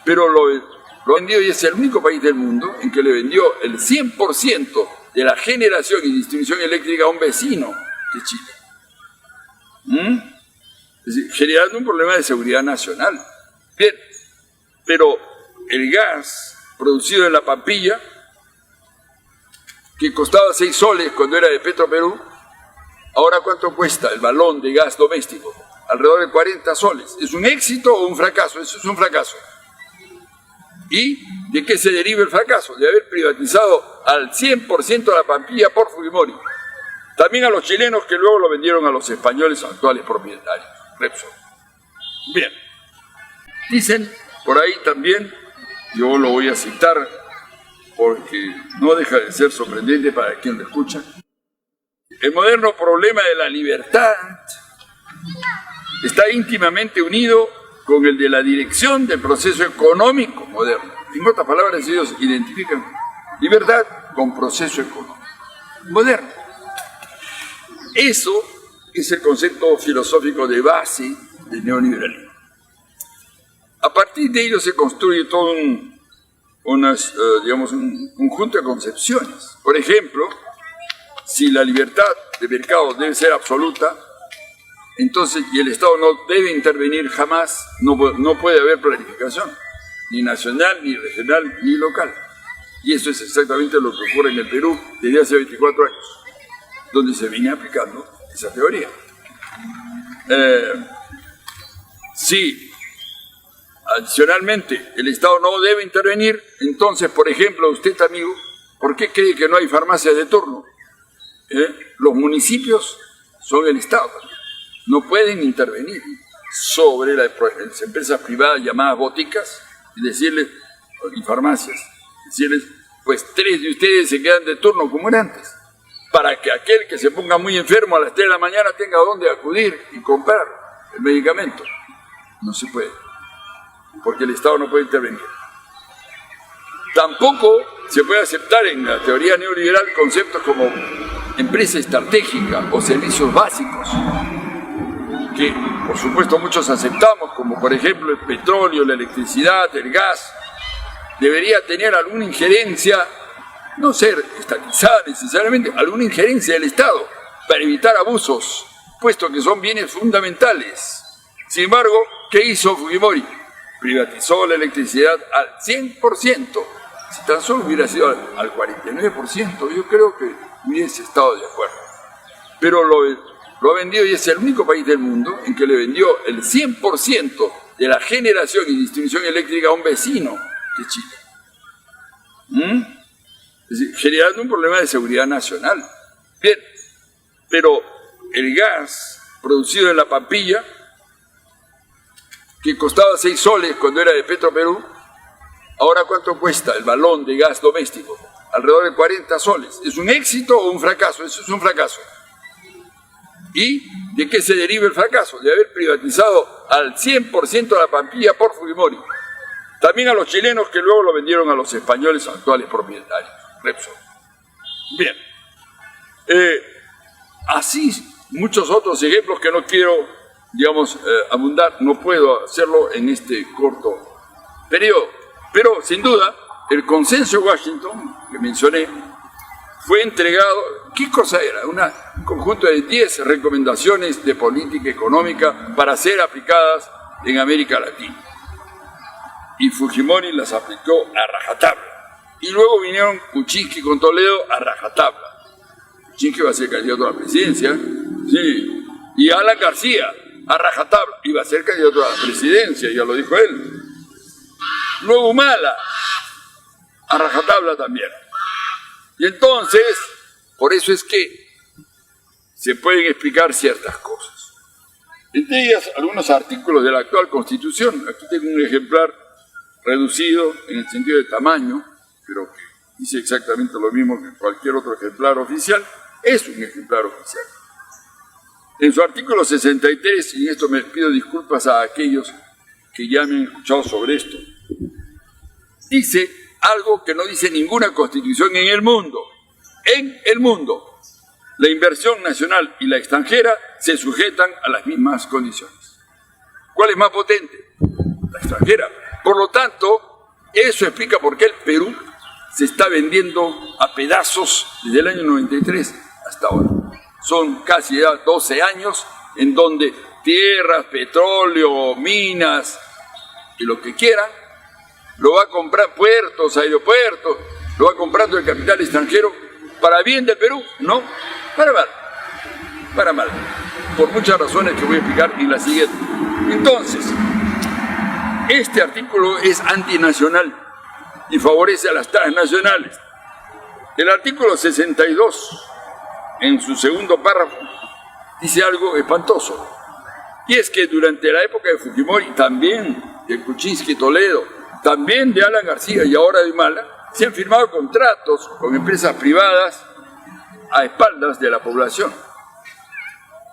pero lo vendió y es el único país del mundo en que le vendió el 100% de la generación y distribución eléctrica a un vecino de Chile. Es decir, generando un problema de seguridad nacional. Bien, pero el gas producido en La Pampilla, que costaba 6 soles cuando era de Petroperú, ahora ¿cuánto cuesta el balón de gas doméstico? Alrededor de 40 soles. ¿Es un éxito o un fracaso? Eso es un fracaso. ¿Y de qué se deriva el fracaso? De haber privatizado al 100% La Pampilla por Fujimori. También a los chilenos que luego lo vendieron a los españoles actuales propietarios. Repsol. Bien. Dicen por ahí también, yo lo voy a citar porque no deja de ser sorprendente para quien lo escucha, el moderno problema de la libertad está íntimamente unido con el de la dirección del proceso económico moderno. En otras palabras, ellos identifican libertad con proceso económico moderno. Eso es el concepto filosófico de base del neoliberalismo. A partir de ello se construye todo un conjunto de concepciones. Por ejemplo, si la libertad de mercado debe ser absoluta, entonces, y el Estado no debe intervenir jamás, no puede haber planificación, ni nacional, ni regional, ni local. Y eso es exactamente lo que ocurre en el Perú desde hace 24 años, donde se viene aplicando esa teoría. Si adicionalmente el Estado no debe intervenir, entonces, por ejemplo, usted, amigo, ¿por qué cree que no hay farmacias de turno? Los municipios son el Estado, no pueden intervenir sobre las empresas privadas llamadas boticas y decirles, y farmacias, decirles, pues 3 de ustedes se quedan de turno como era antes, para que aquel que se ponga muy enfermo a las 3 de la mañana tenga dónde acudir y comprar el medicamento. No se puede, porque el Estado no puede intervenir. Tampoco se puede aceptar en la teoría neoliberal conceptos como empresa estratégica o servicios básicos, que por supuesto muchos aceptamos, como por ejemplo el petróleo, la electricidad, el gas. Debería tener alguna injerencia, no ser estatizada necesariamente, alguna injerencia del Estado para evitar abusos, puesto que son bienes fundamentales. Sin embargo, ¿qué hizo Fujimori? Privatizó la electricidad al 100%. Si tan solo hubiera sido al 49%, yo creo que hubiese estado de acuerdo. Pero lo ha vendido y es el único país del mundo en que le vendió el 100% de la generación y distribución eléctrica a un vecino de Chile. Es decir, generando un problema de seguridad nacional. Bien, pero el gas producido en La Pampilla, que costaba 6 soles cuando era de Petroperú, ahora ¿cuánto cuesta el balón de gas doméstico? Alrededor de 40 soles. ¿Es un éxito o un fracaso? Eso es un fracaso. ¿Y de qué se deriva el fracaso? De haber privatizado al 100% La Pampilla por Fujimori. También a los chilenos que luego lo vendieron a los españoles actuales propietarios. Repsol. Bien. Así muchos otros ejemplos que no quiero, abundar, no puedo hacerlo en este corto periodo. Pero, sin duda, el consenso de Washington, que mencioné, fue entregado, ¿qué cosa era? Un conjunto de 10 recomendaciones de política económica para ser aplicadas en América Latina. Y Fujimori las aplicó a rajatabla. Y luego vinieron Kuczynski con Toledo a rajatabla. Kuczynski va a ser candidato a la presidencia, sí. Y Alan García a rajatabla, iba a ser candidato a la presidencia, ya lo dijo él. Luego Humala a rajatabla también. Y entonces, por eso es que se pueden explicar ciertas cosas. Entre ellas, algunos artículos de la actual Constitución. Aquí tengo un ejemplar reducido en el sentido de tamaño, pero que dice exactamente lo mismo que cualquier otro ejemplar oficial. Es un ejemplar oficial. En su artículo 63, y en esto me pido disculpas a aquellos que ya me han escuchado sobre esto, dice algo que no dice ninguna constitución en el mundo. En el mundo, la inversión nacional y la extranjera se sujetan a las mismas condiciones. ¿Cuál es más potente? La extranjera. Por lo tanto, eso explica por qué el Perú se está vendiendo a pedazos desde el año 93 hasta ahora. Son casi ya 12 años en donde tierras, petróleo, minas y lo que quieran, lo va a comprar puertos, aeropuertos, lo va comprando el capital extranjero para bien del Perú, no, para mal, para mal, por muchas razones que voy a explicar en la siguiente. Entonces, este artículo es antinacional y favorece a las transnacionales. El artículo 62, en su segundo párrafo, dice algo espantoso, y es que durante la época de Fujimori, también de Kuczynski Toledo, también de Alan García y ahora de Humala, se han firmado contratos con empresas privadas a espaldas de la población.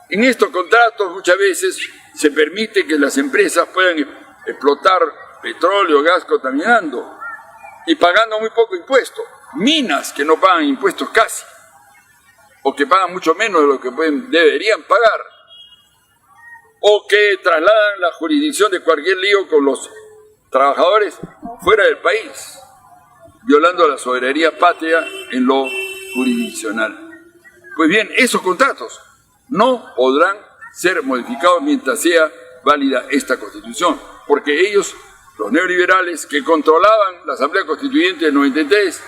En estos contratos muchas veces se permite que las empresas puedan explotar petróleo, gas contaminando y pagando muy poco impuesto. Minas que no pagan impuestos casi, o que pagan mucho menos de lo que deberían pagar, o que trasladan la jurisdicción de cualquier lío con los trabajadores fuera del país, violando la soberanía patria en lo jurisdiccional. Pues bien, esos contratos no podrán ser modificados mientras sea válida esta Constitución, porque ellos, los neoliberales que controlaban la Asamblea Constituyente del 93,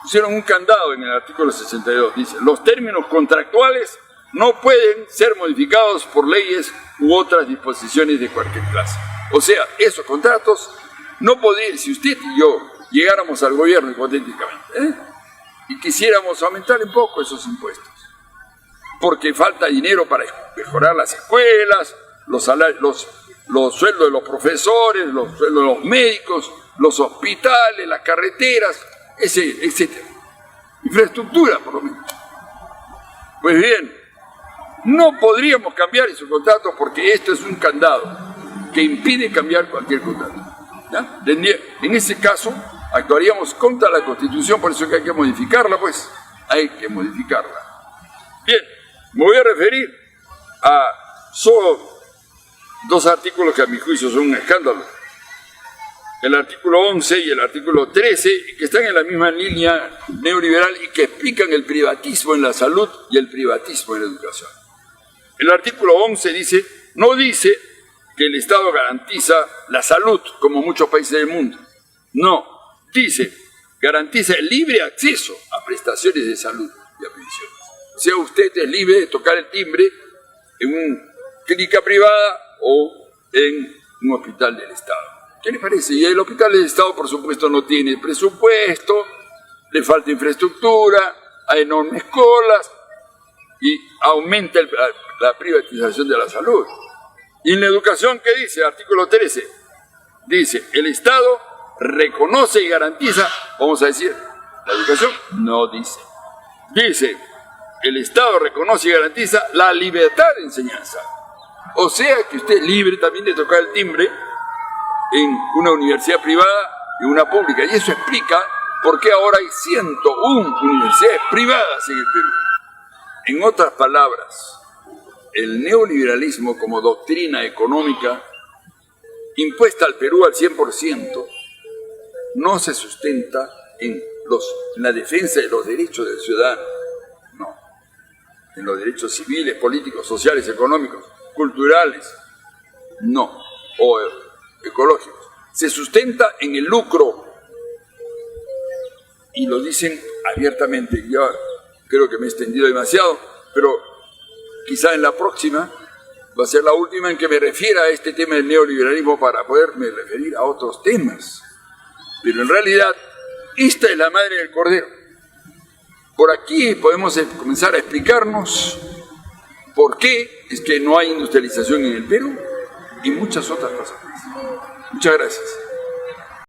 pusieron un candado en el artículo 62, dice: los términos contractuales no pueden ser modificados por leyes u otras disposiciones de cualquier clase. O sea, esos contratos no podrían, si usted y yo llegáramos al gobierno hipotéticamente, y quisiéramos aumentar un poco esos impuestos, porque falta dinero para mejorar las escuelas, los sueldos de los profesores, los sueldos de los médicos, los hospitales, las carreteras, etc. Infraestructura, por lo menos. Pues bien, no podríamos cambiar esos contratos porque esto es un candado que impide cambiar cualquier contrato, ¿ya? En ese caso, actuaríamos contra la Constitución, por eso que hay que modificarla, pues, hay que modificarla. Bien, me voy a referir a solo dos artículos que a mi juicio son un escándalo. El artículo 11 y el artículo 13, que están en la misma línea neoliberal y que explican el privatismo en la salud y el privatismo en la educación. El artículo 11 no dice que el Estado garantiza la salud, como muchos países del mundo. No, dice, garantiza el libre acceso a prestaciones de salud y a pensiones. O sea, usted es libre de tocar el timbre en una clínica privada o en un hospital del Estado. ¿Qué le parece? Y el hospital del Estado, por supuesto, no tiene presupuesto, le falta infraestructura, hay enormes colas y aumenta la privatización de la salud. Y en la educación, ¿qué dice? Artículo 13. Dice, el Estado reconoce y garantiza, vamos a decir, la educación, no dice. Dice, el Estado reconoce y garantiza la libertad de enseñanza. O sea que usted es libre también de tocar el timbre en una universidad privada y una pública. Y eso explica por qué ahora hay 101 universidades privadas en el Perú. En otras palabras, el neoliberalismo como doctrina económica impuesta al Perú al 100% no se sustenta en la defensa de los derechos del ciudadano, no, en los derechos civiles, políticos, sociales, económicos, culturales, no, o ecológicos. Se sustenta en el lucro y lo dicen abiertamente. Yo creo que me he extendido demasiado, pero quizá en la próxima va a ser la última en que me refiera a este tema del neoliberalismo para poderme referir a otros temas. Pero en realidad, esta es la madre del cordero. Por aquí podemos comenzar a explicarnos por qué es que no hay industrialización en el Perú y muchas otras cosas más. Muchas gracias.